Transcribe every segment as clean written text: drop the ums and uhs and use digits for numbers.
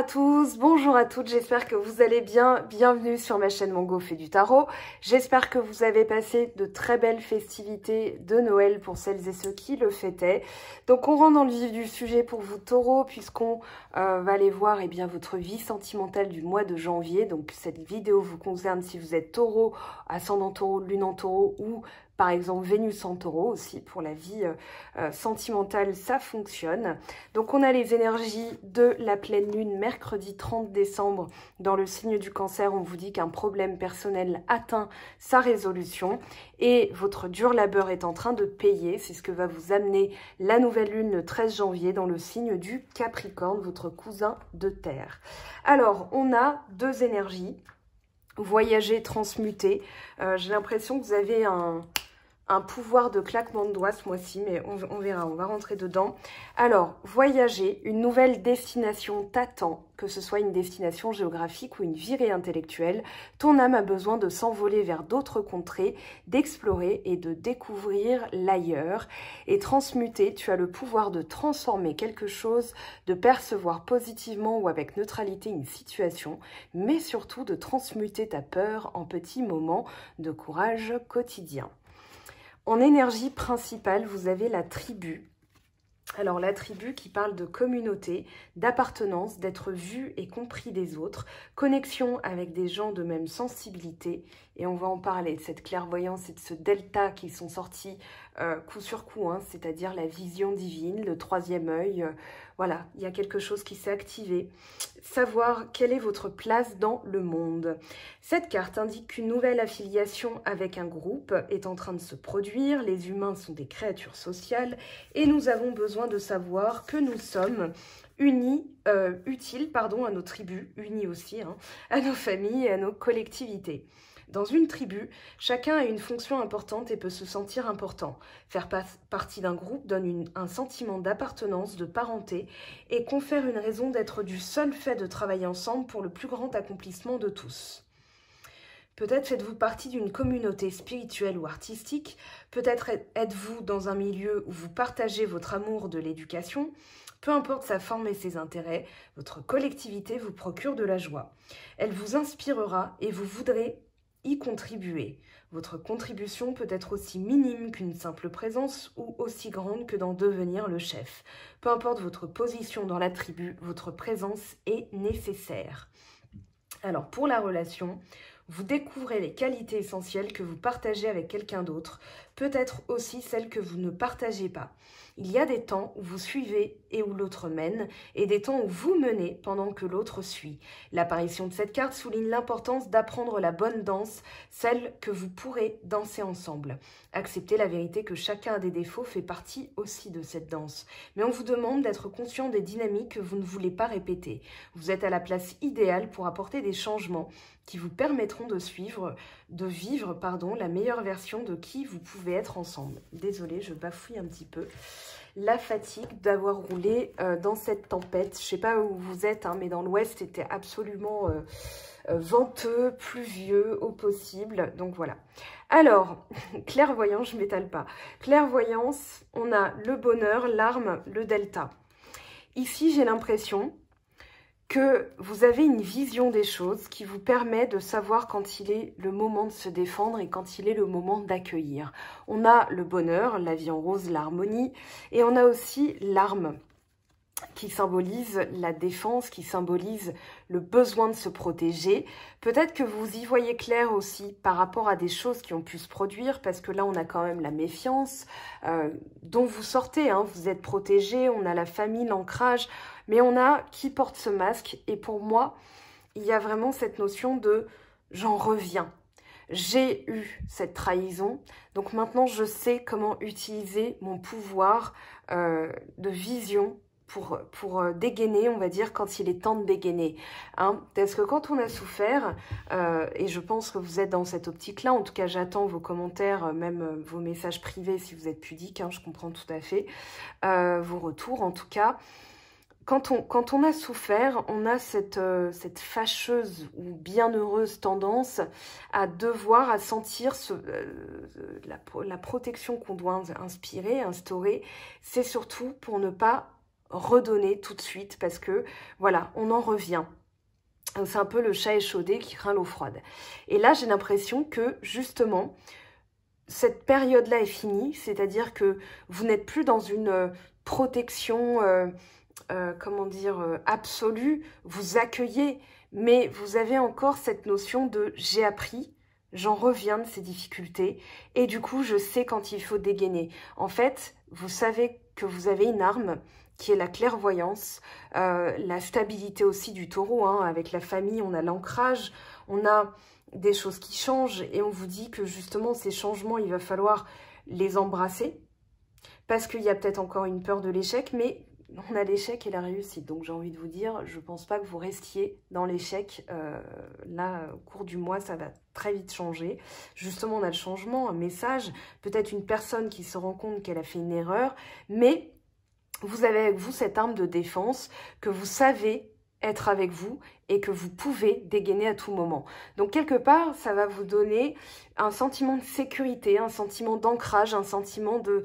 tous, bonjour à toutes, j'espère que vous allez bien. Bienvenue sur ma chaîne Mongo fait du tarot. J'espère que vous avez passé de très belles festivités de Noël pour celles et ceux qui le fêtaient. Donc on rentre dans le vif du sujet pour vous taureaux, puisqu'on va aller voir votre vie sentimentale du mois de janvier. Donc cette vidéo vous concerne si vous êtes taureau, ascendant taureau, lune en taureau ou par exemple Vénus en taureau aussi. Pour la vie sentimentale, ça fonctionne. Donc on a les énergies de la pleine lune mercredi 30 décembre dans le signe du Cancer. On vous dit qu'un problème personnel atteint sa résolution et votre dur labeur est en train de payer. C'est ce que va vous amener la nouvelle lune le 13 janvier dans le signe du Capricorne, votre cousin de terre. Alors on a deux énergies, voyager, transmuter. J'ai l'impression que vous avez un pouvoir de claquement de doigts ce mois-ci, mais on verra, on va rentrer dedans. Alors, voyager, une nouvelle destination t'attend, que ce soit une destination géographique ou une virée intellectuelle. Ton âme a besoin de s'envoler vers d'autres contrées, d'explorer et de découvrir l'ailleurs. Et transmuter, tu as le pouvoir de transformer quelque chose, de percevoir positivement ou avec neutralité une situation, mais surtout de transmuter ta peur en petits moments de courage quotidien. En énergie principale, vous avez la tribu. Alors la tribu qui parle de communauté, d'appartenance, d'être vu et compris des autres, connexion avec des gens de même sensibilité. Et on va en parler de cette clairvoyance et de ce delta qui sont sortis coup sur coup, hein, c'est-à-dire la vision divine, le troisième œil. Voilà, il y a quelque chose qui s'est activé. Savoir quelle est votre place dans le monde. Cette carte indique qu'une nouvelle affiliation avec un groupe est en train de se produire. Les humains sont des créatures sociales et nous avons besoin de savoir que nous sommes unis, utiles à nos tribus, unis aussi, hein, à nos familles et à nos collectivités. Dans une tribu, chacun a une fonction importante et peut se sentir important. Faire partie d'un groupe donne un sentiment d'appartenance, de parenté et confère une raison d'être du seul fait de travailler ensemble pour le plus grand accomplissement de tous. Peut-être faites-vous partie d'une communauté spirituelle ou artistique, peut-être êtes-vous dans un milieu où vous partagez votre amour de l'éducation. Peu importe sa forme et ses intérêts, votre collectivité vous procure de la joie. Elle vous inspirera et vous voudrez y contribuer. Votre contribution peut être aussi minime qu'une simple présence ou aussi grande que d'en devenir le chef. Peu importe votre position dans la tribu, votre présence est nécessaire. Alors pour la relation, vous découvrez les qualités essentielles que vous partagez avec quelqu'un d'autre, peut-être aussi celles que vous ne partagez pas. Il y a des temps où vous suivez et où l'autre mène, et des temps où vous menez pendant que l'autre suit. L'apparition de cette carte souligne l'importance d'apprendre la bonne danse, celle que vous pourrez danser ensemble. Accepter la vérité que chacun a des défauts fait partie aussi de cette danse. Mais on vous demande d'être conscient des dynamiques que vous ne voulez pas répéter. Vous êtes à la place idéale pour apporter des changements qui vous permettront de vivre la meilleure version de qui vous pouvez être ensemble. Désolée, je bafouille un petit peu. La fatigue d'avoir roulé dans cette tempête. Je ne sais pas où vous êtes, hein, mais dans l'ouest, c'était absolument venteux, pluvieux au possible. Donc voilà. Alors, clairvoyance, je ne m'étale pas. Clairvoyance, on a le bonheur, l'arme, le delta. Ici, j'ai l'impression que vous avez une vision des choses qui vous permet de savoir quand il est le moment de se défendre et quand il est le moment d'accueillir. On a le bonheur, la vie en rose, l'harmonie, et on a aussi l'arme qui symbolise la défense, qui symbolise le besoin de se protéger. Peut-être que vous y voyez clair aussi par rapport à des choses qui ont pu se produire, parce que là, on a quand même la méfiance dont vous sortez, hein, vous êtes protégé, on a la famille, l'ancrage, mais on a qui porte ce masque. Et pour moi, il y a vraiment cette notion de « j'en reviens ». J'ai eu cette trahison, donc maintenant je sais comment utiliser mon pouvoir de vision pour dégainer, on va dire, quand il est temps de dégainer. Hein, parce que quand on a souffert, et je pense que vous êtes dans cette optique-là, en tout cas j'attends vos commentaires, même vos messages privés si vous êtes pudique, hein, je comprends tout à fait, vos retours en tout cas. Quand on a souffert, on a cette fâcheuse ou bienheureuse tendance à sentir la protection qu'on doit instaurer. C'est surtout pour ne pas redonner tout de suite parce que, voilà, on en revient. C'est un peu le chat échaudé qui craint l'eau froide. Et là, j'ai l'impression que, justement, cette période-là est finie, c'est-à-dire que vous n'êtes plus dans une protection, comment dire, absolue, vous accueillez, mais vous avez encore cette notion de « j'ai appris », j'en reviens de ces difficultés et du coup, je sais quand il faut dégainer. En fait, vous savez que vous avez une arme qui est la clairvoyance, la stabilité aussi du taureau. Hein. Avec la famille, on a l'ancrage, on a des choses qui changent et on vous dit que justement, ces changements, il va falloir les embrasser parce qu'il y a peut-être encore une peur de l'échec, mais on a l'échec et la réussite. Donc, j'ai envie de vous dire, je ne pense pas que vous restiez dans l'échec. Là, au cours du mois, ça va très vite changer. Justement, on a le changement, un message, peut-être une personne qui se rend compte qu'elle a fait une erreur, mais vous avez avec vous cette arme de défense que vous savez être avec vous et que vous pouvez dégainer à tout moment. Donc, quelque part, ça va vous donner un sentiment de sécurité, un sentiment d'ancrage, un sentiment de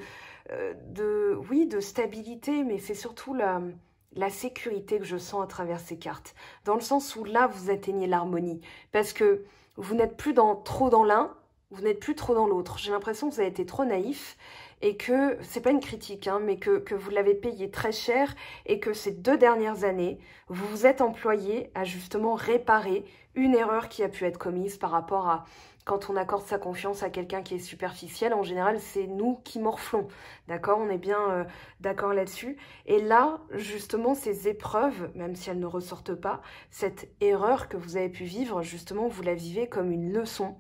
stabilité, mais c'est surtout la sécurité que je sens à travers ces cartes. Dans le sens où là, vous atteignez l'harmonie. Parce que vous n'êtes plus trop dans l'un, vous n'êtes plus trop dans l'autre. J'ai l'impression que vous avez été trop naïf et que, c'est pas une critique, hein, mais que vous l'avez payé très cher et que ces 2 dernières années, vous vous êtes employé à justement réparer une erreur qui a pu être commise par rapport à quand on accorde sa confiance à quelqu'un qui est superficiel. En général, c'est nous qui morflons, d'accord? On est bien d'accord là-dessus. Et là, justement, ces épreuves, même si elles ne ressortent pas, cette erreur que vous avez pu vivre, justement, vous la vivez comme une leçon,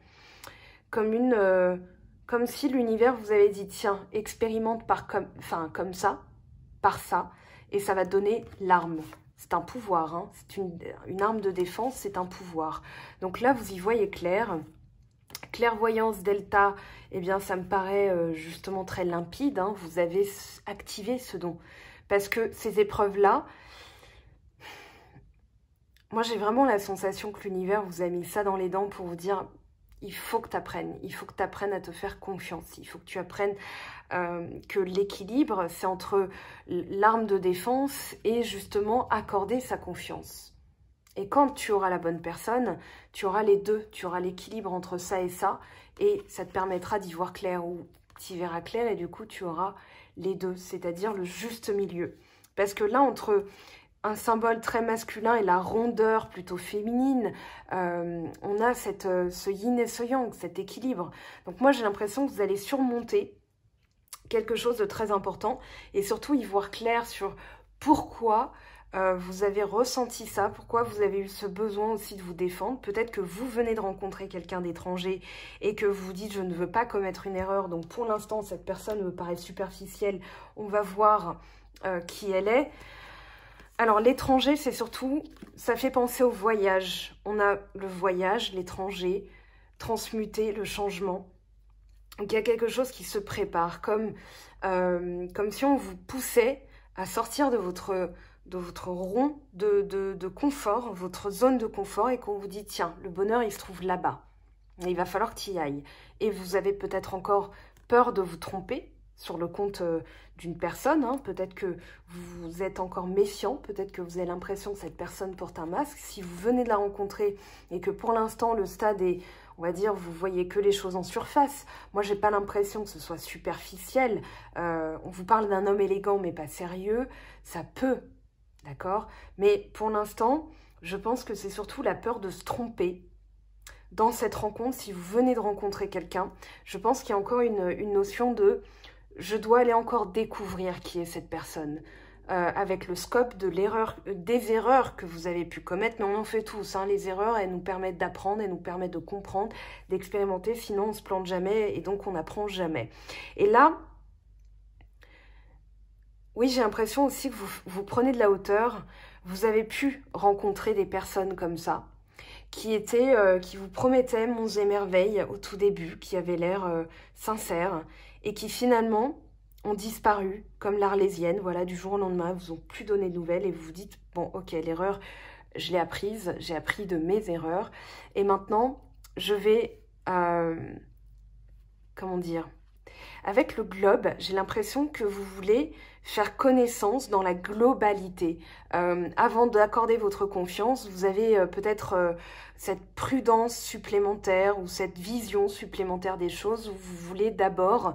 comme si l'univers vous avait dit, tiens, expérimente comme ça, par ça, et ça va te donner l'arme. C'est un pouvoir, hein. C'est une arme de défense, c'est un pouvoir. Donc là, vous y voyez clair. Clairvoyance delta, eh bien, ça me paraît justement très limpide. Hein. Vous avez activé ce don. Parce que ces épreuves-là, moi, j'ai vraiment la sensation que l'univers vous a mis ça dans les dents pour vous dire, il faut que tu apprennes. Il faut que tu apprennes à te faire confiance. Il faut que tu apprennes que l'équilibre, c'est entre l'arme de défense et justement accorder sa confiance. Et quand tu auras la bonne personne, tu auras les deux, tu auras l'équilibre entre ça et ça te permettra d'y voir clair ou tu y verras clair et du coup tu auras les deux, c'est-à-dire le juste milieu. Parce que là, entre un symbole très masculin et la rondeur plutôt féminine, on a ce yin et ce yang, cet équilibre. Donc moi, j'ai l'impression que vous allez surmonter quelque chose de très important et surtout y voir clair sur pourquoi vous avez ressenti ça, pourquoi vous avez eu ce besoin aussi de vous défendre. Peut-être que vous venez de rencontrer quelqu'un d'étranger et que vous vous dites « je ne veux pas commettre une erreur ». Donc pour l'instant, cette personne me paraît superficielle. On va voir qui elle est. Alors l'étranger, c'est surtout, ça fait penser au voyage. On a le voyage, l'étranger, transmuter, le changement. Donc il y a quelque chose qui se prépare, comme si on vous poussait à sortir de votre rond de confort, votre zone de confort, et qu'on vous dit, tiens, le bonheur, il se trouve là-bas. Il va falloir que tu y ailles. Et vous avez peut-être encore peur de vous tromper sur le compte d'une personne. Hein. Peut-être que vous êtes encore méfiant, peut-être que vous avez l'impression que cette personne porte un masque. Si vous venez de la rencontrer et que pour l'instant, le stade est, on va dire, vous voyez que les choses en surface. Moi, j'ai pas l'impression que ce soit superficiel. On vous parle d'un homme élégant, mais pas sérieux. Ça peut, d'accord? Mais pour l'instant, je pense que c'est surtout la peur de se tromper. Dans cette rencontre, si vous venez de rencontrer quelqu'un, je pense qu'il y a encore une notion de « je dois aller encore découvrir qui est cette personne ». Avec le scope de des erreurs que vous avez pu commettre, mais on en fait tous. Hein. Les erreurs, elles nous permettent d'apprendre, elles nous permettent de comprendre, d'expérimenter, sinon on se plante jamais et donc on n'apprend jamais. Et là, oui, j'ai l'impression aussi que vous prenez de la hauteur, vous avez pu rencontrer des personnes comme ça, qui vous promettaient monts et merveilles au tout début, qui avaient l'air sincères, et qui finalement ont disparu, comme l'Arlésienne, voilà, du jour au lendemain, vous ont plus donné de nouvelles, et vous vous dites, bon, ok, l'erreur, je l'ai apprise, j'ai appris de mes erreurs, et maintenant, je vais, comment dire, Avec le globe, j'ai l'impression que vous voulez faire connaissance dans la globalité. Avant d'accorder votre confiance, vous avez peut-être cette prudence supplémentaire ou cette vision supplémentaire des choses où vous voulez d'abord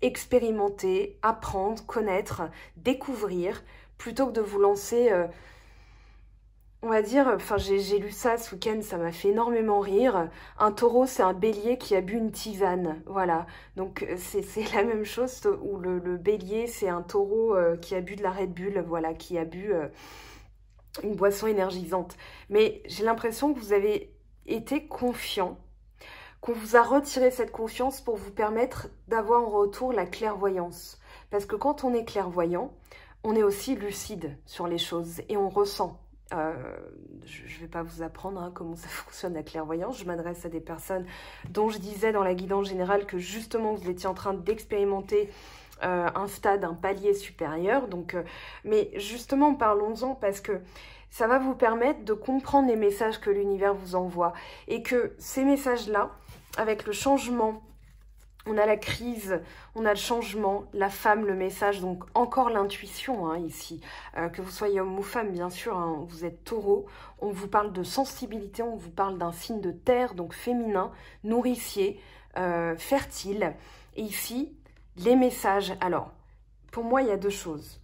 expérimenter, apprendre, connaître, découvrir, plutôt que de vous lancer... on va dire, enfin j'ai lu ça ce week-end, ça m'a fait énormément rire. Un taureau, c'est un bélier qui a bu une tisane, voilà. Donc c'est la même chose où le bélier, c'est un taureau qui a bu de la Red Bull, voilà, qui a bu une boisson énergisante. Mais j'ai l'impression que vous avez été confiant, qu'on vous a retiré cette confiance pour vous permettre d'avoir en retour la clairvoyance. Parce que quand on est clairvoyant, on est aussi lucide sur les choses et on ressent. Je ne vais pas vous apprendre hein, comment ça fonctionne la clairvoyance. Je m'adresse à des personnes dont je disais dans la guidance générale que justement vous étiez en train d'expérimenter un stade, un palier supérieur. Donc, mais justement parlons-en parce que ça va vous permettre de comprendre les messages que l'univers vous envoie et que ces messages-là, avec le changement, on a la crise, on a le changement, la femme, le message, donc encore l'intuition hein, ici. Que vous soyez homme ou femme, bien sûr, hein, vous êtes taureau. On vous parle de sensibilité, on vous parle d'un signe de terre, donc féminin, nourricier, fertile. Et ici, les messages. Alors, pour moi, il y a deux choses.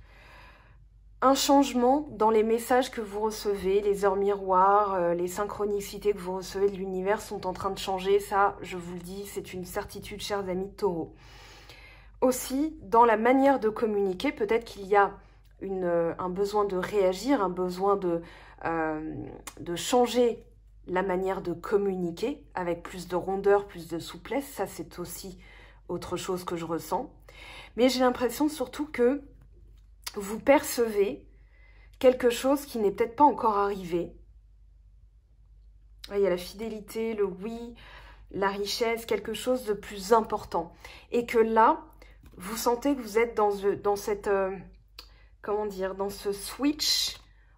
Un changement dans les messages que vous recevez, les heures miroirs, les synchronicités que vous recevez de l'univers sont en train de changer. Ça, je vous le dis, c'est une certitude, chers amis de Taureau. Aussi, dans la manière de communiquer, peut-être qu'il y a un besoin de réagir, un besoin de changer la manière de communiquer avec plus de rondeur, plus de souplesse. Ça, c'est aussi autre chose que je ressens. Mais j'ai l'impression surtout que vous percevez quelque chose qui n'est peut-être pas encore arrivé. Il y a la fidélité, le oui, la richesse, quelque chose de plus important. Et que là, vous sentez que vous êtes dans cette, comment dire, dans ce switch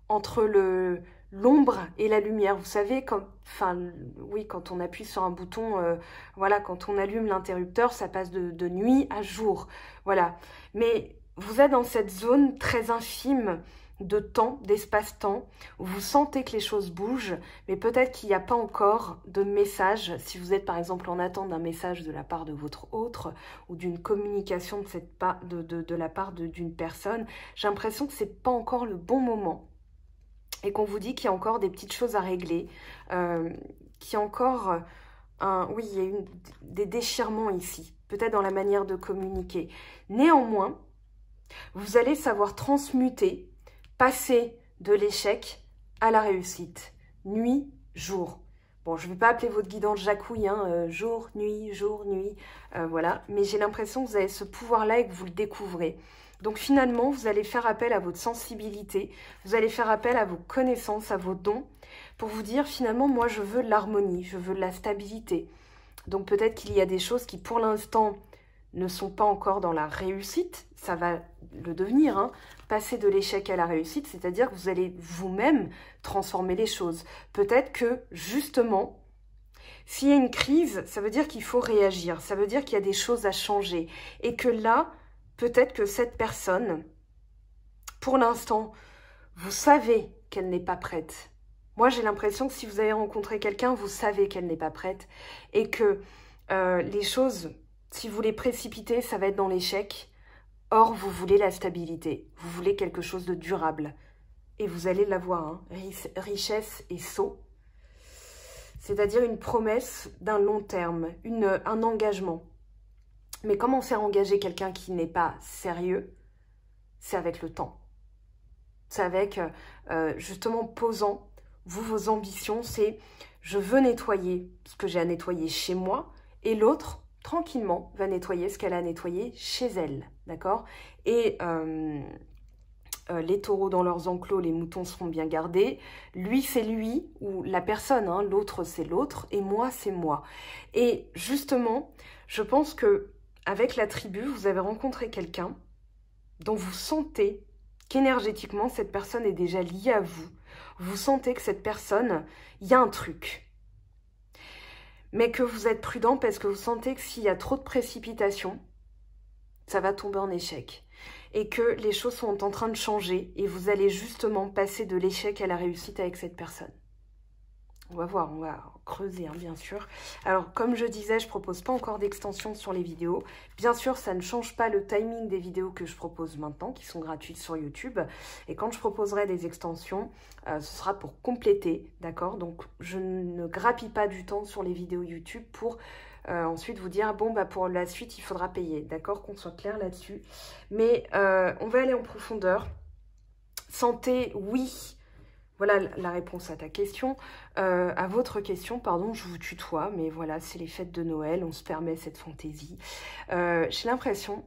entre l'ombre et la lumière. Vous savez, quand on appuie sur un bouton, voilà, quand on allume l'interrupteur, ça passe de nuit à jour. Voilà. Mais vous êtes dans cette zone très infime de temps, d'espace-temps, où vous sentez que les choses bougent, mais peut-être qu'il n'y a pas encore de message. Si vous êtes par exemple en attente d'un message de la part de votre autre, ou d'une communication de la part d'une personne, j'ai l'impression que ce n'est pas encore le bon moment. Et qu'on vous dit qu'il y a encore des petites choses à régler, qu'il y a encore, oui, il y a des déchirements ici, peut-être dans la manière de communiquer. Néanmoins, vous allez savoir transmuter, passer de l'échec à la réussite, nuit, jour. Bon, je ne vais pas appeler votre guidance Jacouille, hein, jour, nuit, voilà. Mais j'ai l'impression que vous avez ce pouvoir-là et que vous le découvrez. Donc finalement, vous allez faire appel à votre sensibilité, vous allez faire appel à vos connaissances, à vos dons, pour vous dire finalement, moi je veux de l'harmonie, je veux de la stabilité. Donc peut-être qu'il y a des choses qui pour l'instant ne sont pas encore dans la réussite, ça va le devenir, hein, passer de l'échec à la réussite, c'est-à-dire que vous allez vous-même transformer les choses. Peut-être que justement, s'il y a une crise, ça veut dire qu'il faut réagir, ça veut dire qu'il y a des choses à changer et que là, peut-être que cette personne, pour l'instant, vous savez qu'elle n'est pas prête. Moi, j'ai l'impression que si vous avez rencontré quelqu'un, vous savez qu'elle n'est pas prête. Et que les choses, si vous les précipitez, ça va être dans l'échec. Or, vous voulez la stabilité. Vous voulez quelque chose de durable. Et vous allez l'avoir, hein, richesse et sceau. C'est-à-dire une promesse d'un long terme, un engagement. Mais comment faire engager quelqu'un qui n'est pas sérieux? C'est avec le temps. C'est avec, justement, posant vos ambitions. C'est, je veux nettoyer ce que j'ai à nettoyer chez moi. Et l'autre, tranquillement, va nettoyer ce qu'elle a à nettoyer chez elle. D'accord? Et les taureaux dans leurs enclos, les moutons seront bien gardés. Lui, c'est lui, ou la personne, hein, l'autre, c'est l'autre. Et moi, c'est moi. Et justement, je pense que avec la tribu, vous avez rencontré quelqu'un dont vous sentez qu'énergétiquement, cette personne est déjà liée à vous. Vous sentez que cette personne, il y a un truc. Mais que vous êtes prudent parce que vous sentez que s'il y a trop de précipitation, ça va tomber en échec. Et que les choses sont en train de changer et vous allez justement passer de l'échec à la réussite avec cette personne. On va voir, on va creuser, hein, bien sûr. Alors, comme je disais, je ne propose pas encore d'extension sur les vidéos. Bien sûr, ça ne change pas le timing des vidéos que je propose maintenant, qui sont gratuites sur YouTube. Et quand je proposerai des extensions, ce sera pour compléter, d'accord? Donc, je ne grappille pas du temps sur les vidéos YouTube pour ensuite vous dire, bon, bah, pour la suite, il faudra payer, d'accord? Qu'on soit clair là-dessus. Mais on va aller en profondeur. Santé, oui. Voilà la réponse à ta question, à votre question, pardon, je vous tutoie, mais voilà, c'est les fêtes de Noël, on se permet cette fantaisie. J'ai l'impression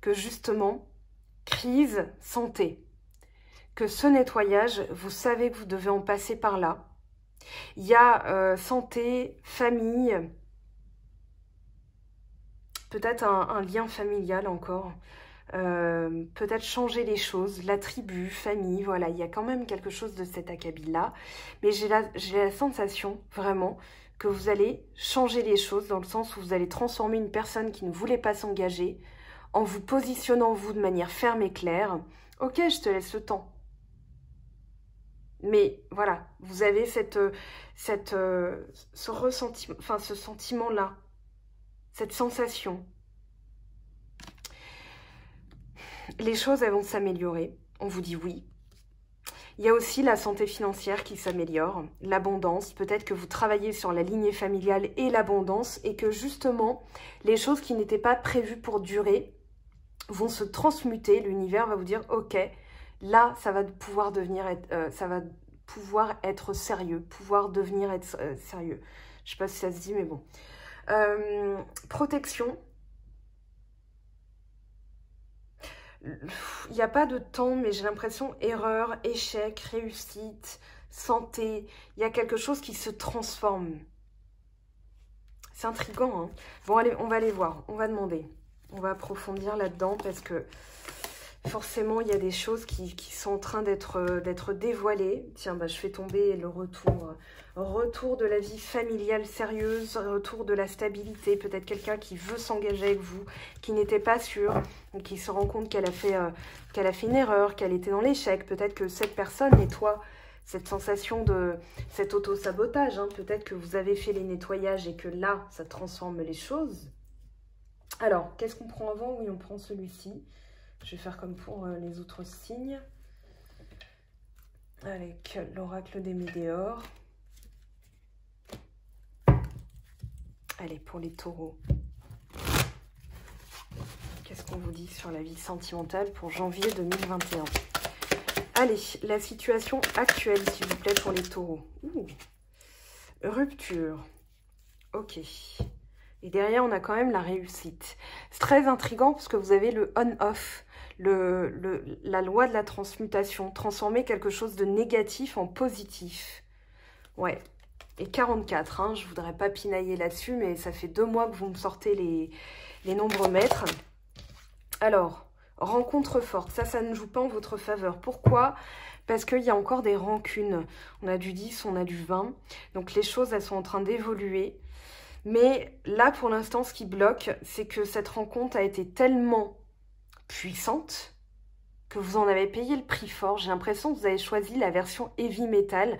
que justement, crise, santé, que ce nettoyage, vous savez que vous devez en passer par là. Il y a santé, famille, peut-être un lien familial encore. Peut-être changer les choses, la tribu, famille, voilà, il y a quand même quelque chose de cet acabit-là. Mais j'ai la sensation, vraiment, que vous allez changer les choses dans le sens où vous allez transformer une personne qui ne voulait pas s'engager en vous positionnant, vous, de manière ferme et claire. Ok, je te laisse le temps. Mais voilà, vous avez ce ressentiment, enfin ce sentiment-là, cette sensation. Les choses, elles vont s'améliorer. On vous dit oui. Il y a aussi la santé financière qui s'améliore, l'abondance. Peut-être que vous travaillez sur la lignée familiale et l'abondance et que justement, les choses qui n'étaient pas prévues pour durer vont se transmuter. L'univers va vous dire, ok, là, ça va pouvoir être sérieux, pouvoir devenir être sérieux. Je ne sais pas si ça se dit, mais bon. Protection. Il n'y a pas de temps, mais j'ai l'impression erreur, échec, réussite, santé. Il y a quelque chose qui se transforme. C'est intriguant, hein. Bon, allez, on va aller voir. On va demander. On va approfondir là-dedans parce que forcément, il y a des choses qui sont en train d'être dévoilées. Tiens, bah, je fais tomber le retour de la vie familiale sérieuse, retour de la stabilité. Peut-être quelqu'un qui veut s'engager avec vous, qui n'était pas sûr, qui se rend compte qu'elle a fait une erreur, qu'elle était dans l'échec. Peut-être que cette personne nettoie cette sensation de cet auto-sabotage. Hein. Peut-être que vous avez fait les nettoyages et que là, ça transforme les choses. Alors, qu'est-ce qu'on prend avant? Oui, on prend celui-ci. Je vais faire comme pour les autres signes. Avec l'oracle des Médéors. Allez, pour les taureaux. Qu'est-ce qu'on vous dit sur la vie sentimentale pour janvier 2021? Allez, la situation actuelle, s'il vous plaît, pour les taureaux. Ouh. Rupture. Ok. Et derrière, on a quand même la réussite. C'est très intriguant parce que vous avez le on-off, la loi de la transmutation. Transformer quelque chose de négatif en positif. Ouais. Et 44, hein, je ne voudrais pas pinailler là-dessus, mais ça fait 2 mois que vous me sortez les nombres maîtres. Alors, rencontre forte, ça ne joue pas en votre faveur. Pourquoi? Parce qu'il y a encore des rancunes. On a du 10, on a du 20. Donc les choses, elles sont en train d'évoluer. Mais là, pour l'instant, ce qui bloque, c'est que cette rencontre a été tellement puissante que vous en avez payé le prix fort. J'ai l'impression que vous avez choisi la version heavy metal.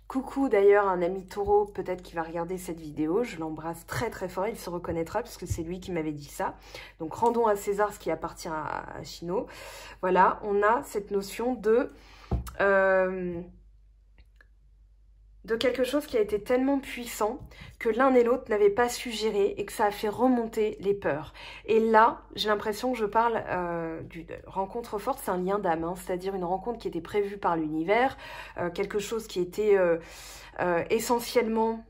Coucou d'ailleurs un ami taureau, peut-être qui va regarder cette vidéo. Je l'embrasse très très fort, il se reconnaîtra puisque c'est lui qui m'avait dit ça. Donc rendons à César ce qui appartient à Chino. Voilà, on a cette notion de quelque chose qui a été tellement puissant que l'un et l'autre n'avaient pas su gérer et que ça a fait remonter les peurs. Et là, j'ai l'impression que je parle d'une rencontre forte, c'est un lien d'âme, hein, c'est-à-dire une rencontre qui était prévue par l'univers, quelque chose qui était essentiellement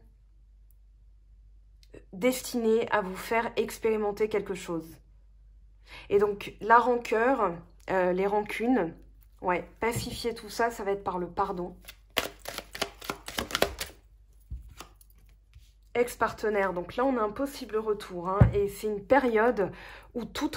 destiné à vous faire expérimenter quelque chose. Et donc, la rancœur, les rancunes, ouais, pacifier tout ça, ça va être par le pardon. ex-partenaire. Donc là, on a un possible retour. Hein, et c'est une période où tout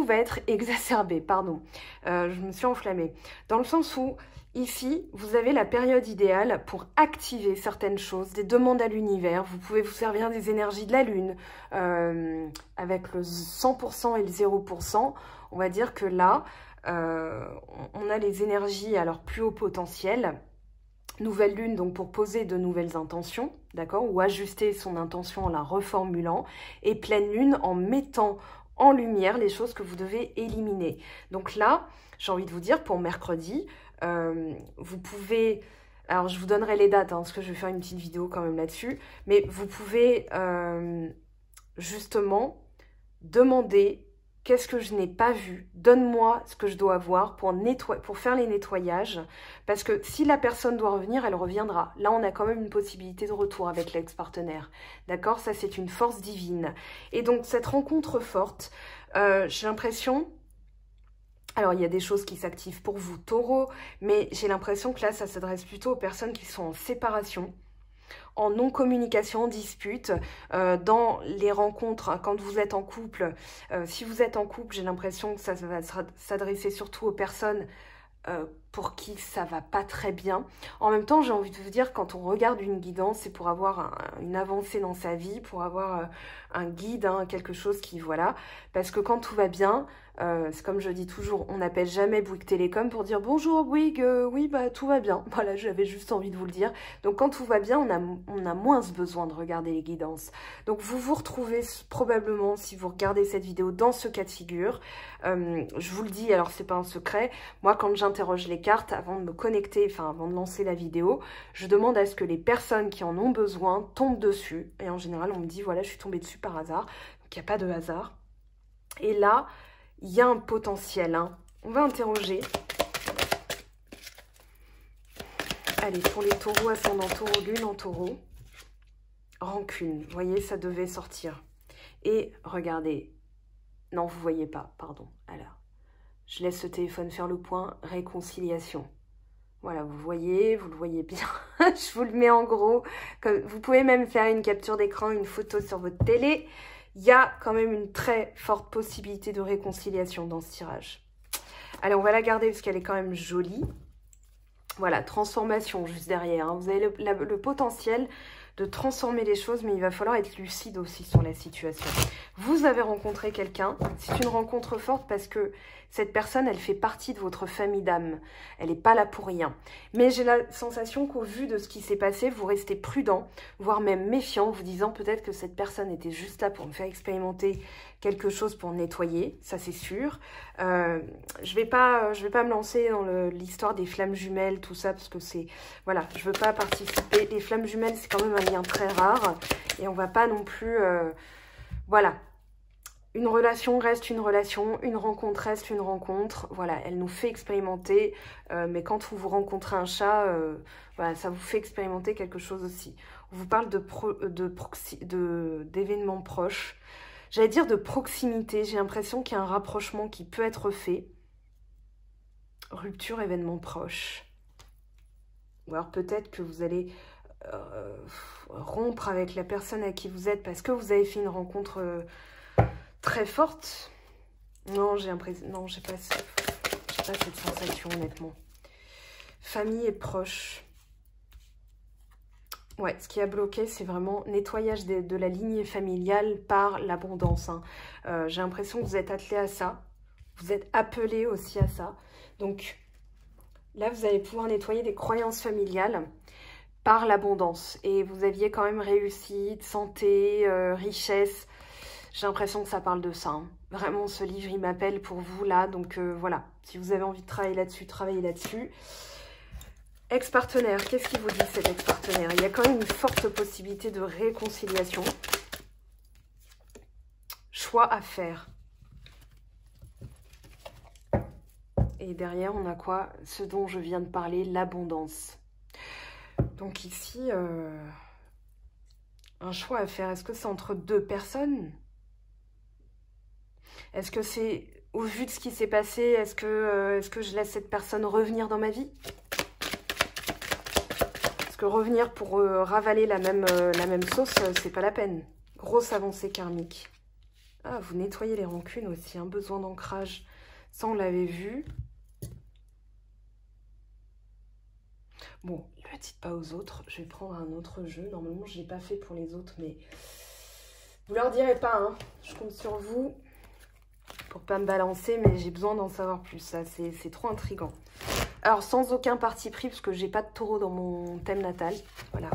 va être exacerbé. Pardon, je me suis enflammée. Dans le sens où, ici, vous avez la période idéale pour activer certaines choses, des demandes à l'univers. Vous pouvez vous servir des énergies de la Lune avec le 100% et le 0%. On va dire que là, on a les énergies à leur plus haut potentiel. Nouvelle lune, donc pour poser de nouvelles intentions, d'accord, ou ajuster son intention en la reformulant, et pleine lune en mettant en lumière les choses que vous devez éliminer. Donc là, j'ai envie de vous dire, pour mercredi, vous pouvez, alors je vous donnerai les dates, hein, parce que je vais faire une petite vidéo quand même là-dessus, mais vous pouvez justement demander qu'est-ce que je n'ai pas vu, donne-moi ce que je dois avoir pour faire les nettoyages, parce que si la personne doit revenir, elle reviendra. Là, on a quand même une possibilité de retour avec l'ex-partenaire, d'accord? Ça, c'est une force divine. Et donc, cette rencontre forte, j'ai l'impression... Alors, il y a des choses qui s'activent pour vous, taureau, mais j'ai l'impression que là, ça s'adresse plutôt aux personnes qui sont en séparation, en non-communication, en dispute, dans les rencontres, hein, quand vous êtes en couple. Si vous êtes en couple, j'ai l'impression que ça va s'adresser surtout aux personnes pour qui ça va pas très bien. En même temps, j'ai envie de vous dire, quand on regarde une guidance, c'est pour avoir une avancée dans sa vie, pour avoir un guide, hein, quelque chose qui, voilà. Parce que quand tout va bien, c'est comme je dis toujours, on n'appelle jamais Bouygues Télécom pour dire bonjour Bouygues, oui bah tout va bien. Voilà, j'avais juste envie de vous le dire. Donc quand tout va bien, on a moins besoin de regarder les guidances. Donc vous vous retrouvez probablement, si vous regardez cette vidéo, dans ce cas de figure. Je vous le dis, alors c'est pas un secret, moi quand j'interroge les cartes, avant de me connecter, enfin avant de lancer la vidéo, je demande à ce que les personnes qui en ont besoin tombent dessus. Et en général, on me dit, voilà, je suis tombée dessus par hasard. Donc il n'y a pas de hasard. Et là, il y a un potentiel. Hein. On va interroger. Allez, pour les taureaux, ascendant taureau, lune en taureau. Rancune. Vous voyez, ça devait sortir. Et regardez. Non, vous ne voyez pas, pardon. Alors, je laisse ce téléphone faire le point. Réconciliation. Voilà, vous voyez, vous le voyez bien. Je vous le mets en gros. Vous pouvez même faire une capture d'écran, une photo sur votre télé. Il y a quand même une très forte possibilité de réconciliation dans ce tirage. Allez, on va la garder parce qu'elle est quand même jolie. Voilà, transformation juste derrière. Hein. Vous avez le potentiel de transformer les choses, mais il va falloir être lucide aussi sur la situation. Vous avez rencontré quelqu'un, c'est une rencontre forte parce que cette personne, elle fait partie de votre famille d'âme. Elle n'est pas là pour rien. Mais j'ai la sensation qu'au vu de ce qui s'est passé, vous restez prudent, voire même méfiant, vous disant peut-être que cette personne était juste là pour me faire expérimenter quelque chose pour nettoyer, ça c'est sûr. Je vais pas me lancer dans l'histoire des flammes jumelles, tout ça, parce que c'est... Voilà, je veux pas participer. Les flammes jumelles, c'est quand même un lien très rare. Et on va pas non plus... voilà. Une relation reste une relation, une rencontre reste une rencontre. Voilà, elle nous fait expérimenter. Mais quand vous rencontrez un chat, voilà, ça vous fait expérimenter quelque chose aussi. On vous parle d'événements proches. J'allais dire de proximité. J'ai l'impression qu'il y a un rapprochement qui peut être fait. Rupture, événement proche. Ou alors peut-être que vous allez rompre avec la personne à qui vous êtes parce que vous avez fait une rencontre très forte. Non, j'ai l'impression... Non, j'ai pas cette sensation, honnêtement. Famille et proche. Ouais, ce qui a bloqué, c'est vraiment nettoyage de la lignée familiale par l'abondance. Hein. J'ai l'impression que vous êtes attelé à ça. Vous êtes appelé aussi à ça. Donc, là, vous allez pouvoir nettoyer des croyances familiales par l'abondance. Et vous aviez quand même réussite, santé, richesse. J'ai l'impression que ça parle de ça. Hein. Vraiment, ce livre, il m'appelle pour vous, là. Donc, voilà. Si vous avez envie de travailler là-dessus, travaillez là-dessus. Ex-partenaire, qu'est-ce qu'il vous dit cet ex-partenaire? Il y a quand même une forte possibilité de réconciliation. Choix à faire. Et derrière, on a quoi? Ce dont je viens de parler, l'abondance. Donc ici, un choix à faire. Est-ce que c'est entre deux personnes? Est-ce que c'est, au vu de ce qui s'est passé, est-ce que je laisse cette personne revenir dans ma vie? que revenir pour ravaler la même sauce, c'est pas la peine. Grosse avancée karmique. Ah, vous nettoyez les rancunes aussi, hein, besoin d'ancrage. Ça, on l'avait vu. Bon, ne le dites pas aux autres. Je vais prendre un autre jeu. Normalement, je ne l'ai pas fait pour les autres, mais vous leur direz pas, hein. Je compte sur vous pour pas me balancer, mais j'ai besoin d'en savoir plus. Ça, c'est trop intriguant. Alors, sans aucun parti pris, parce que j'ai pas de taureau dans mon thème natal. Voilà.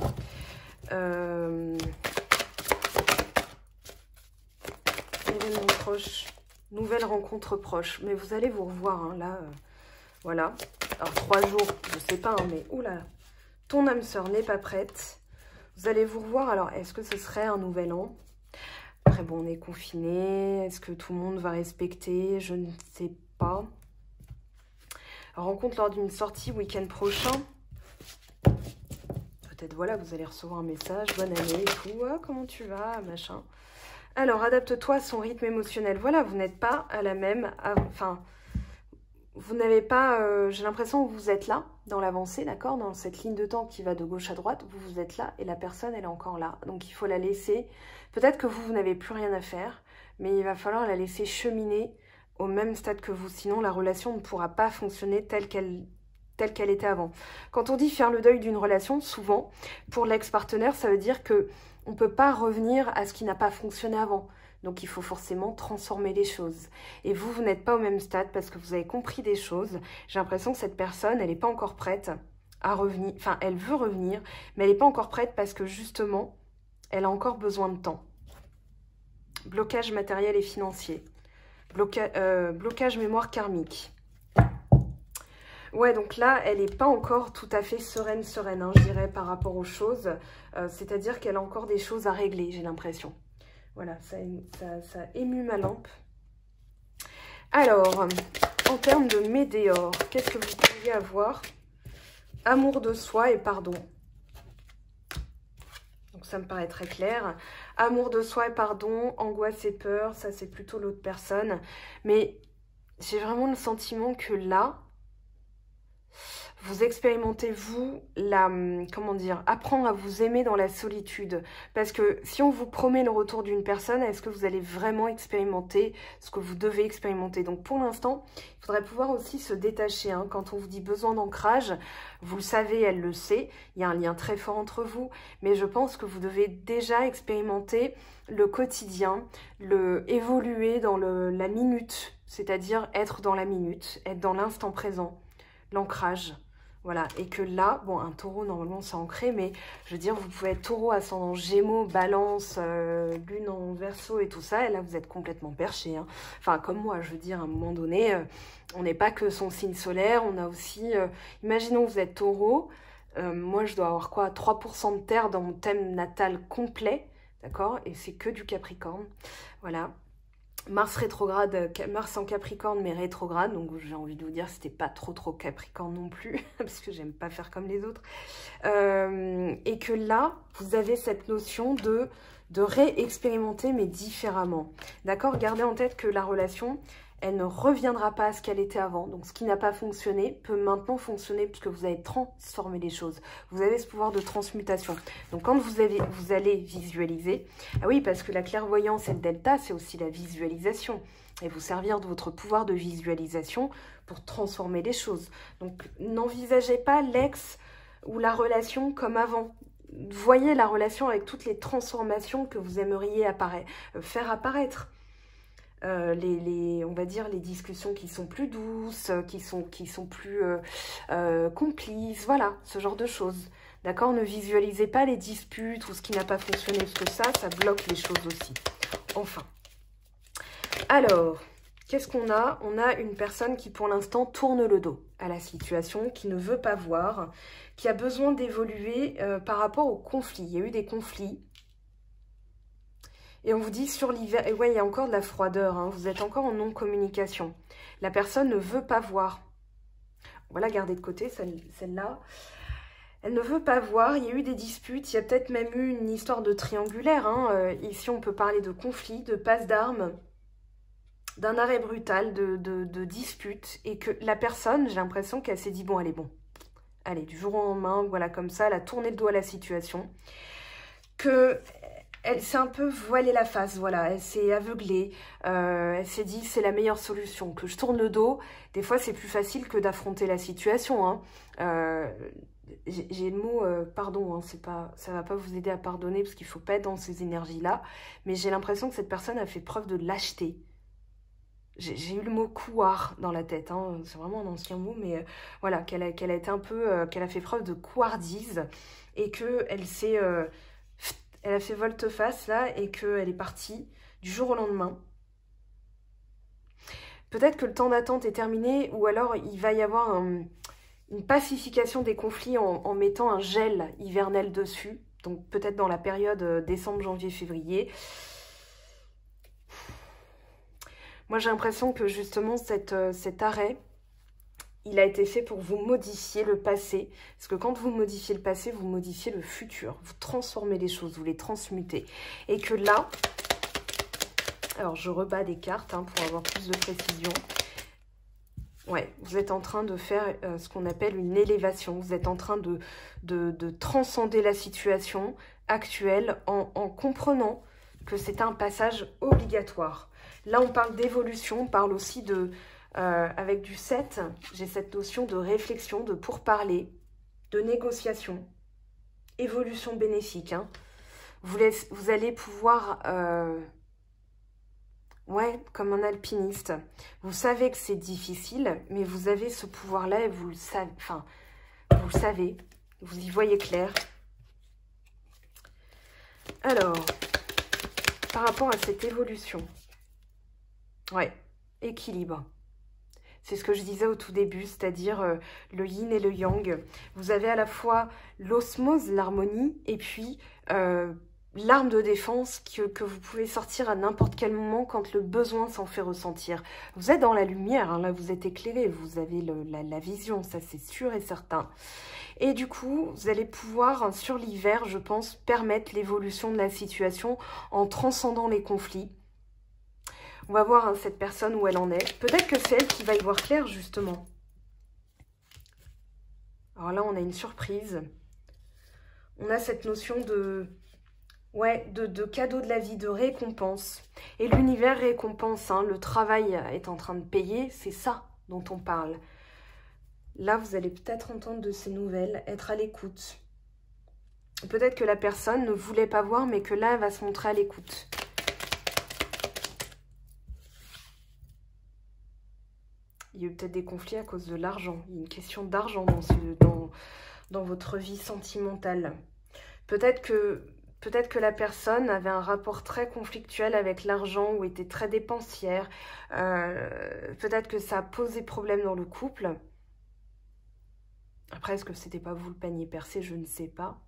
Événement proche. Nouvelle rencontre proche. Mais vous allez vous revoir, hein, là. Voilà. Alors, 3 jours, je sais pas, hein, mais oula. Ton âme sœur n'est pas prête. Vous allez vous revoir. Alors, est-ce que ce serait un nouvel an? Après, bon, on est confiné. Est-ce que tout le monde va respecter? Je ne sais pas. Rencontre lors d'une sortie week-end prochain. Peut-être, voilà, vous allez recevoir un message. Bonne année et tout. Ah, comment tu vas? Machin. Alors, adapte-toi à son rythme émotionnel. Voilà, vous n'êtes pas à la même... Enfin, vous n'avez pas... j'ai l'impression que vous êtes là, dans l'avancée, d'accord? Dans cette ligne de temps qui va de gauche à droite, vous êtes là et la personne, elle est encore là. Donc, il faut la laisser. Peut-être que vous n'avez plus rien à faire, mais il va falloir la laisser cheminer au même stade que vous. Sinon, la relation ne pourra pas fonctionner telle qu'elle était avant. Quand on dit faire le deuil d'une relation, souvent, pour l'ex-partenaire, ça veut dire que on ne peut pas revenir à ce qui n'a pas fonctionné avant. Donc, il faut forcément transformer les choses. Et vous, vous n'êtes pas au même stade parce que vous avez compris des choses. J'ai l'impression que cette personne, elle n'est pas encore prête à revenir. Enfin, elle veut revenir, mais elle n'est pas encore prête parce que, justement, elle a encore besoin de temps. Blocage matériel et financier. Blocage mémoire karmique. Ouais, donc là, elle n'est pas encore tout à fait sereine, hein, je dirais, par rapport aux choses. C'est-à-dire qu'elle a encore des choses à régler, j'ai l'impression. Voilà, ça émue ma lampe. Alors, en termes de météore, qu'est-ce que vous pourriez avoir? Amour de soi et pardon. Donc ça me paraît très clair. Amour de soi et pardon, angoisse et peur, ça c'est plutôt l'autre personne. Mais j'ai vraiment le sentiment que là, vous expérimentez, vous, comment dire, apprendre à vous aimer dans la solitude. Parce que si on vous promet le retour d'une personne, est-ce que vous allez vraiment expérimenter ce que vous devez expérimenter? Donc pour l'instant, il faudrait pouvoir aussi se détacher. Hein. Quand on vous dit besoin d'ancrage, vous le savez, elle le sait. Il y a un lien très fort entre vous. Mais je pense que vous devez déjà expérimenter le quotidien, évoluer dans la minute. C'est-à-dire être dans la minute, être dans l'instant présent, l'ancrage. Voilà, et que là, bon, un taureau, normalement, c'est ancré, mais je veux dire, vous pouvez être taureau, ascendant gémeaux, balance, lune en verseau et tout ça, et là, vous êtes complètement perché. Hein. Enfin, comme moi, je veux dire, à un moment donné, on n'est pas que son signe solaire, on a aussi, imaginons que vous êtes taureau, moi, je dois avoir quoi, 3% de terre dans mon thème natal complet, d'accord? Et c'est que du Capricorne, voilà. Mars rétrograde, Mars en Capricorne, mais rétrograde, donc j'ai envie de vous dire, c'était pas trop Capricorne non plus, parce que j'aime pas faire comme les autres. Et que là, vous avez cette notion de réexpérimenter, mais différemment. D'accord? Gardez en tête que la relation, elle ne reviendra pas à ce qu'elle était avant. Donc, ce qui n'a pas fonctionné peut maintenant fonctionner puisque vous avez transformé les choses. Vous avez ce pouvoir de transmutation. Donc, quand vous allez visualiser, ah oui, parce que la clairvoyance et le delta, c'est aussi la visualisation. Et vous servir de votre pouvoir de visualisation pour transformer les choses. Donc, n'envisagez pas l'ex ou la relation comme avant. Voyez la relation avec toutes les transformations que vous aimeriez faire apparaître. On va dire les discussions qui sont plus douces, qui sont plus complices, voilà, ce genre de choses. D'accord? Ne visualisez pas les disputes ou ce qui n'a pas fonctionné, parce que ça bloque les choses aussi. Enfin. Alors, qu'est-ce qu'on a? On a une personne qui, pour l'instant, tourne le dos à la situation, qui ne veut pas voir, qui a besoin d'évoluer par rapport aux conflits. Il y a eu des conflits. Et on vous dit sur l'hiver, et ouais, il y a encore de la froideur, hein, vous êtes encore en non-communication. La personne ne veut pas voir. On va la garder de côté, celle-là. Elle ne veut pas voir, il y a eu des disputes, il y a peut-être même eu une histoire de triangulaire. Hein. Ici, on peut parler de conflit, de passe d'armes, d'un arrêt brutal, de dispute. Et que la personne, j'ai l'impression qu'elle s'est dit, bon, allez, bon. allez, du jour au lendemain, voilà, comme ça, elle a tourné le dos à la situation, que elle s'est un peu voilée la face, voilà, elle s'est aveuglée, elle s'est dit c'est la meilleure solution, que je tourne le dos. Des fois c'est plus facile que d'affronter la situation, hein. J'ai le mot pardon, hein, ça va pas vous aider à pardonner parce qu'il faut pas être dans ces énergies-là, mais j'ai l'impression que cette personne a fait preuve de lâcheté. J'ai eu le mot couard dans la tête, hein, c'est vraiment un ancien mot, mais voilà, qu'elle a été un peu, qu'elle a fait preuve de couardise et qu'elle s'est... elle a fait volte-face là et qu'elle est partie du jour au lendemain. Peut-être que le temps d'attente est terminé ou alors il va y avoir une pacification des conflits en mettant un gel hivernel dessus. Donc peut-être dans la période décembre, janvier, février. Moi j'ai l'impression que justement cet arrêt, il a été fait pour vous modifier le passé. Parce que quand vous modifiez le passé, vous modifiez le futur. Vous transformez les choses, vous les transmutez. Et que là, alors je rebats des cartes hein, pour avoir plus de précision. Ouais, vous êtes en train de faire ce qu'on appelle une élévation. Vous êtes en train de transcender la situation actuelle en comprenant que c'est un passage obligatoire. Là, on parle d'évolution, on parle aussi de... avec du 7, j'ai cette notion de réflexion, de pourparler, de négociation, évolution bénéfique. Hein. Vous allez pouvoir... ouais, comme un alpiniste. Vous savez que c'est difficile, mais vous avez ce pouvoir-là et vous le savez. Enfin, vous le savez. Vous y voyez clair. Alors, par rapport à cette évolution, ouais, équilibre. C'est ce que je disais au tout début, c'est-à-dire le yin et le yang. Vous avez à la fois l'osmose, l'harmonie, et puis l'arme de défense que vous pouvez sortir à n'importe quel moment quand le besoin s'en fait ressentir. Vous êtes dans la lumière, hein, là vous êtes éclairé, vous avez la vision, ça c'est sûr et certain. Et du coup, vous allez pouvoir, sur l'hiver, je pense, permettre l'évolution de la situation en transcendant les conflits. On va voir hein, cette personne où elle en est. Peut-être que c'est elle qui va y voir clair, justement. Alors là, on a une surprise. On a cette notion de... ouais, de cadeau de la vie, de récompense. Et l'univers récompense, hein, le travail est en train de payer, c'est ça dont on parle. Là, vous allez peut-être entendre de ces nouvelles, être à l'écoute. Peut-être que la personne ne voulait pas voir, mais que là, elle va se montrer à l'écoute. Il y a eu peut-être des conflits à cause de l'argent. Il y a une question d'argent dans votre vie sentimentale. Peut-être que la personne avait un rapport très conflictuel avec l'argent ou était très dépensière. Peut-être que ça a posé problème dans le couple. Après, est-ce que c'était pas vous le panier percé? Je ne sais pas.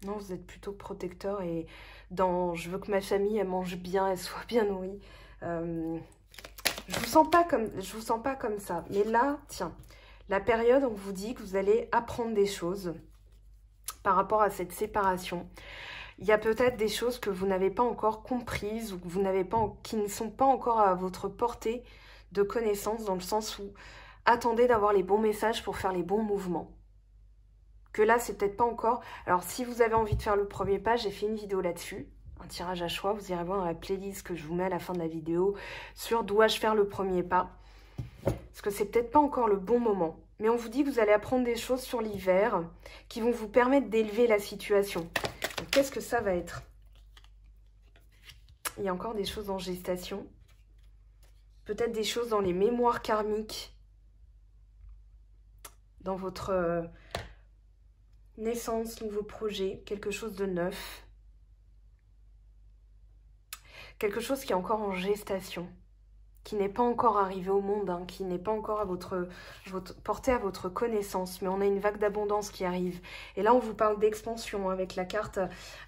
Non, vous êtes plutôt protecteur et dans « je veux que ma famille elle mange bien, elle soit bien nourrie ». Je vous sens pas comme ça. Mais là, tiens, la période où on vous dit que vous allez apprendre des choses par rapport à cette séparation. Il y a peut-être des choses que vous n'avez pas encore comprises ou que vous n'avez pas, qui ne sont pas encore à votre portée de connaissance, dans le sens où attendez d'avoir les bons messages pour faire les bons mouvements. Que là, c'est peut-être pas encore... Alors, si vous avez envie de faire le premier pas, j'ai fait une vidéo là-dessus. Un tirage à choix, vous irez voir dans la playlist que je vous mets à la fin de la vidéo sur dois-je faire le premier pas. Parce que c'est peut-être pas encore le bon moment. Mais on vous dit que vous allez apprendre des choses sur l'hiver qui vont vous permettre d'élever la situation. Qu'est-ce que ça va être? Il y a encore des choses en gestation. Peut-être des choses dans les mémoires karmiques. Dans votre naissance, nouveau projet, quelque chose de neuf. Quelque chose qui est encore en gestation, qui n'est pas encore arrivé au monde, hein, qui n'est pas encore à porté à votre connaissance, mais on a une vague d'abondance qui arrive. Et là, on vous parle d'expansion avec la carte,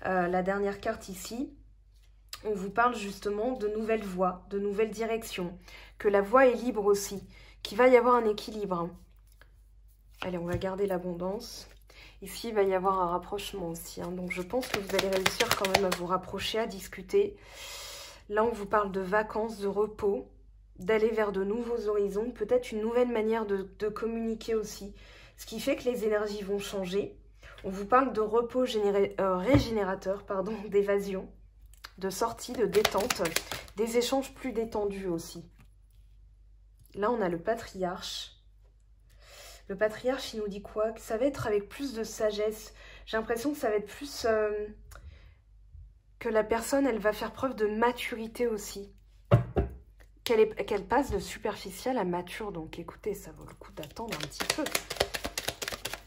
la dernière carte ici. On vous parle justement de nouvelles voies, de nouvelles directions, que la voie est libre aussi, qu'il va y avoir un équilibre. Allez, on va garder l'abondance. Ici, il va y avoir un rapprochement aussi, hein, donc je pense que vous allez réussir quand même à vous rapprocher, à discuter. Là, on vous parle de vacances, de repos, d'aller vers de nouveaux horizons, peut-être une nouvelle manière de communiquer aussi. Ce qui fait que les énergies vont changer. On vous parle de repos régénérateur, pardon, d'évasion, de sortie, de détente, des échanges plus détendus aussi. Là, on a le patriarche. Le patriarche, il nous dit quoi? Que ça va être avec plus de sagesse. J'ai l'impression que ça va être plus... que la personne, elle va faire preuve de maturité aussi. Qu'elle passe de superficiel à mature. Donc, écoutez, ça vaut le coup d'attendre un petit peu.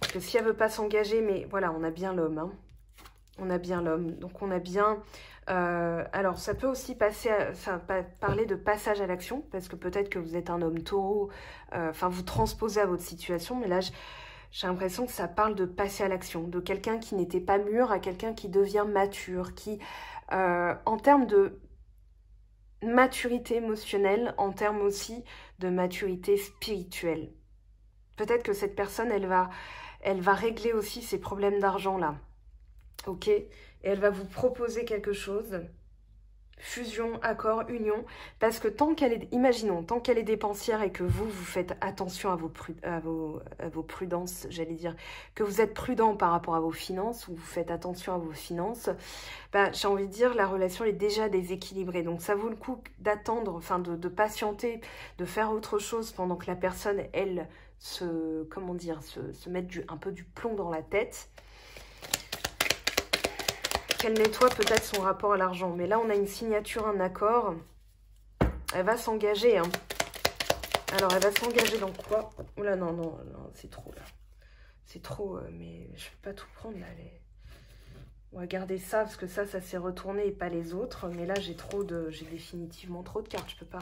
Parce que si elle ne veut pas s'engager, mais voilà, on a bien l'homme. Hein. On a bien l'homme. Donc, on a bien... alors, ça peut aussi parler de passage à l'action, parce que peut-être que vous êtes un homme taureau, vous transposez à votre situation, mais là, j'ai l'impression que ça parle de passer à l'action, de quelqu'un qui n'était pas mûr à quelqu'un qui devient mature, qui, en termes de maturité émotionnelle, en termes aussi de maturité spirituelle. Peut-être que cette personne, elle va régler aussi ses problèmes d'argent là. Ok? Et elle va vous proposer quelque chose. Fusion, accord, union. Parce que tant qu'elle est, imaginons, tant qu'elle est dépensière et que vous faites attention à vos prudences, j'allais dire, que vous êtes prudent par rapport à vos finances, ou vous faites attention à vos finances, j'ai envie de dire, la relation est déjà déséquilibrée. Donc ça vaut le coup d'attendre, de patienter, de faire autre chose pendant que la personne, elle, se mette un peu du plomb dans la tête. Qu'elle nettoie peut-être son rapport à l'argent. Mais là, on a une signature, un accord. Elle va s'engager. Hein. Alors, elle va s'engager dans quoi? Oula, non, c'est trop, là. C'est trop, mais je ne vais pas tout prendre, là. On va garder ça, parce que ça s'est retourné et pas les autres. Mais là, j'ai définitivement trop de cartes, je peux pas.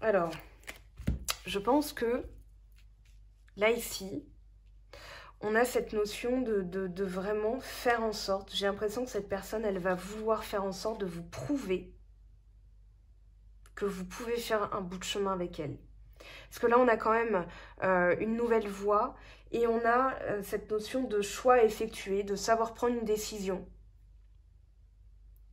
Alors, je pense que, là, ici... on a cette notion de vraiment faire en sorte. J'ai l'impression que cette personne, elle va vouloir faire en sorte de vous prouver que vous pouvez faire un bout de chemin avec elle. Parce que là, on a quand même une nouvelle voie et on a cette notion de choix effectué, de savoir prendre une décision.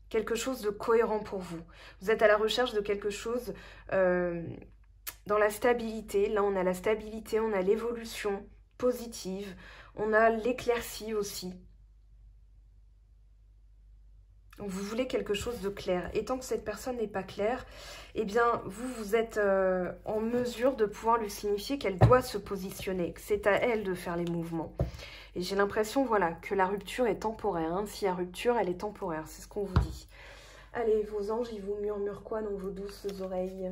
Quelque chose de cohérent pour vous. Vous êtes à la recherche de quelque chose dans la stabilité. Là, on a la stabilité, on a l'évolution positive, on a l'éclaircie aussi. Donc vous voulez quelque chose de clair. Et tant que cette personne n'est pas claire, eh bien vous êtes en mesure de pouvoir lui signifier qu'elle doit se positionner, que c'est à elle de faire les mouvements. Et j'ai l'impression, voilà, que la rupture est temporaire. Hein. S'il y a rupture, elle est temporaire, c'est ce qu'on vous dit. Allez, vos anges, ils vous murmurent quoi dans vos douces oreilles?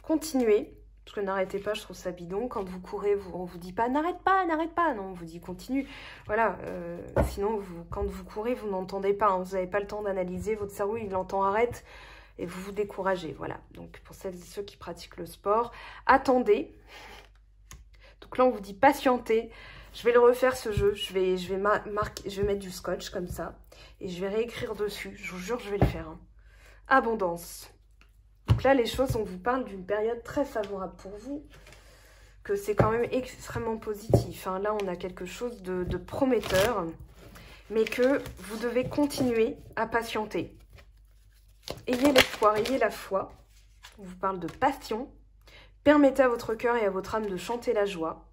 Continuez, parce que n'arrêtez pas, je trouve ça bidon. Quand vous courez, on ne vous dit pas n'arrête pas, non, on vous dit continue. Voilà, sinon, quand vous courez, vous n'entendez pas, hein, vous n'avez pas le temps d'analyser, votre cerveau, il entend arrête et vous vous découragez. Voilà, donc pour celles et ceux qui pratiquent le sport, attendez. Donc là, on vous dit patientez. Je vais le refaire ce jeu, je vais mettre du scotch comme ça et je vais réécrire dessus. Je vous jure, je vais le faire. Hein. Abondance. Donc là, les choses, on vous parle d'une période très favorable pour vous, que c'est quand même extrêmement positif. Hein. Là, on a quelque chose de prometteur, mais que vous devez continuer à patienter. Ayez l'espoir, ayez la foi. On vous parle de passion. Permettez à votre cœur et à votre âme de chanter la joie.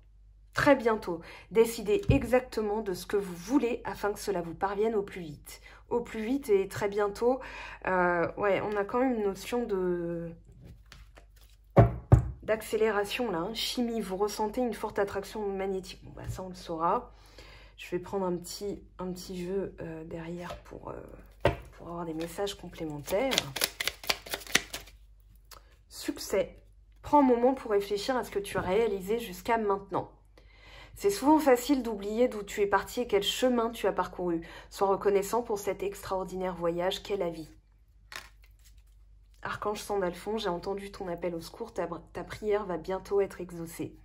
Très bientôt, décidez exactement de ce que vous voulez afin que cela vous parvienne au plus vite. Au plus vite et très bientôt, ouais, on a quand même une notion d'accélération là. Hein. Chimie, vous ressentez une forte attraction magnétique. Bon, bah, ça, on le saura. Je vais prendre un petit jeu derrière pour avoir des messages complémentaires. Succès. Prends un moment pour réfléchir à ce que tu as réalisé jusqu'à maintenant. C'est souvent facile d'oublier d'où tu es parti et quel chemin tu as parcouru. Sois reconnaissant pour cet extraordinaire voyage qu'est la vie. Archange Sandalphon, j'ai entendu ton appel au secours, ta prière va bientôt être exaucée.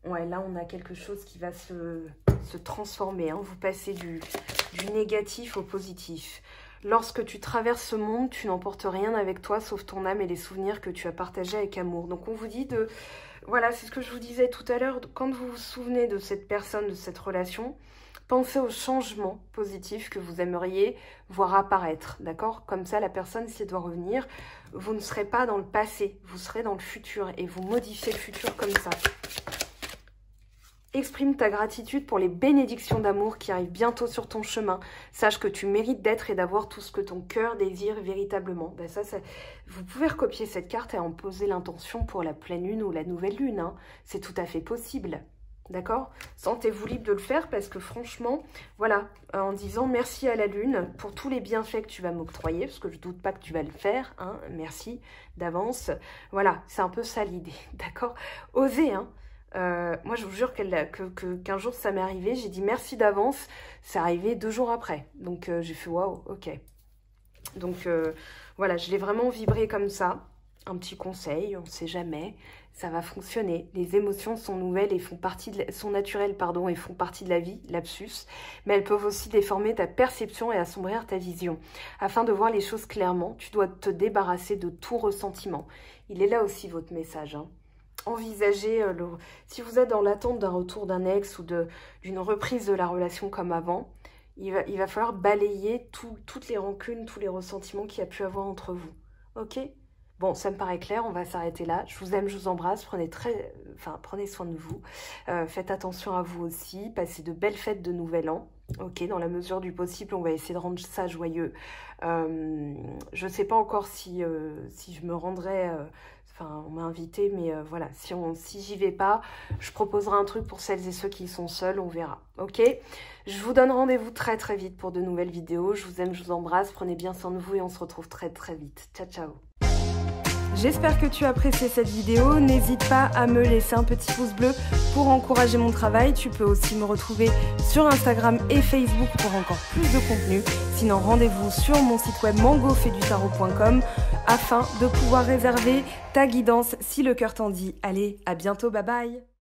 Ouais, là on a quelque chose qui va se transformer. Hein. Vous passez du négatif au positif. Lorsque tu traverses ce monde, tu n'emportes rien avec toi sauf ton âme et les souvenirs que tu as partagés avec amour. Donc on vous dit de... Voilà, c'est ce que je vous disais tout à l'heure. Quand vous vous souvenez de cette personne, de cette relation, Pensez aux changements positifs que vous aimeriez voir apparaître, d'accord? Comme ça, la personne, si elle doit revenir, vous ne serez pas dans le passé, vous serez dans le futur et vous modifiez le futur comme ça. Exprime ta gratitude pour les bénédictions d'amour qui arrivent bientôt sur ton chemin. Sache que tu mérites d'être et d'avoir tout ce que ton cœur désire véritablement. Ben ça, vous pouvez recopier cette carte et en poser l'intention pour la pleine lune ou la nouvelle lune. Hein. C'est tout à fait possible. D'accord? Sentez-vous libre de le faire parce que franchement, voilà, en disant merci à la lune pour tous les bienfaits que tu vas m'octroyer, parce que je ne doute pas que tu vas le faire, hein, merci d'avance. Voilà, c'est un peu ça l'idée, d'accord? Osez, hein. Moi, je vous jure qu'un jour, ça m'est arrivé. J'ai dit merci d'avance. C'est arrivé 2 jours après. Donc, j'ai fait waouh, ok. Donc, voilà, je l'ai vraiment vibré comme ça. Un petit conseil, on ne sait jamais. Ça va fonctionner. Les émotions sont nouvelles et sont naturelles, pardon, et font partie de la vie, lapsus. Mais elles peuvent aussi déformer ta perception et assombrir ta vision. Afin de voir les choses clairement, tu dois te débarrasser de tout ressentiment. Il est là aussi votre message, hein. Envisagez, si vous êtes dans l'attente d'un retour d'un ex ou d'une reprise de la relation comme avant, il va falloir balayer toutes les rancunes, tous les ressentiments qu'il y a pu avoir entre vous. Ok? Bon, ça me paraît clair, on va s'arrêter là. Je vous aime, je vous embrasse, prenez soin de vous. Faites attention à vous aussi, passez de belles fêtes de Nouvel An. Ok, dans la mesure du possible, on va essayer de rendre ça joyeux. Je ne sais pas encore si je me rendrai... Enfin, on m'a invité, mais voilà, si j'y vais pas, je proposerai un truc pour celles et ceux qui sont seuls, on verra. Ok? Je vous donne rendez-vous très très vite pour de nouvelles vidéos. Je vous aime, je vous embrasse, prenez bien soin de vous et on se retrouve très très vite. Ciao, ciao! J'espère que tu as apprécié cette vidéo. N'hésite pas à me laisser un petit pouce bleu pour encourager mon travail. Tu peux aussi me retrouver sur Instagram et Facebook pour encore plus de contenu. Sinon, rendez-vous sur mon site web mangofaidutarot.com afin de pouvoir réserver ta guidance si le cœur t'en dit. Allez, à bientôt, bye bye!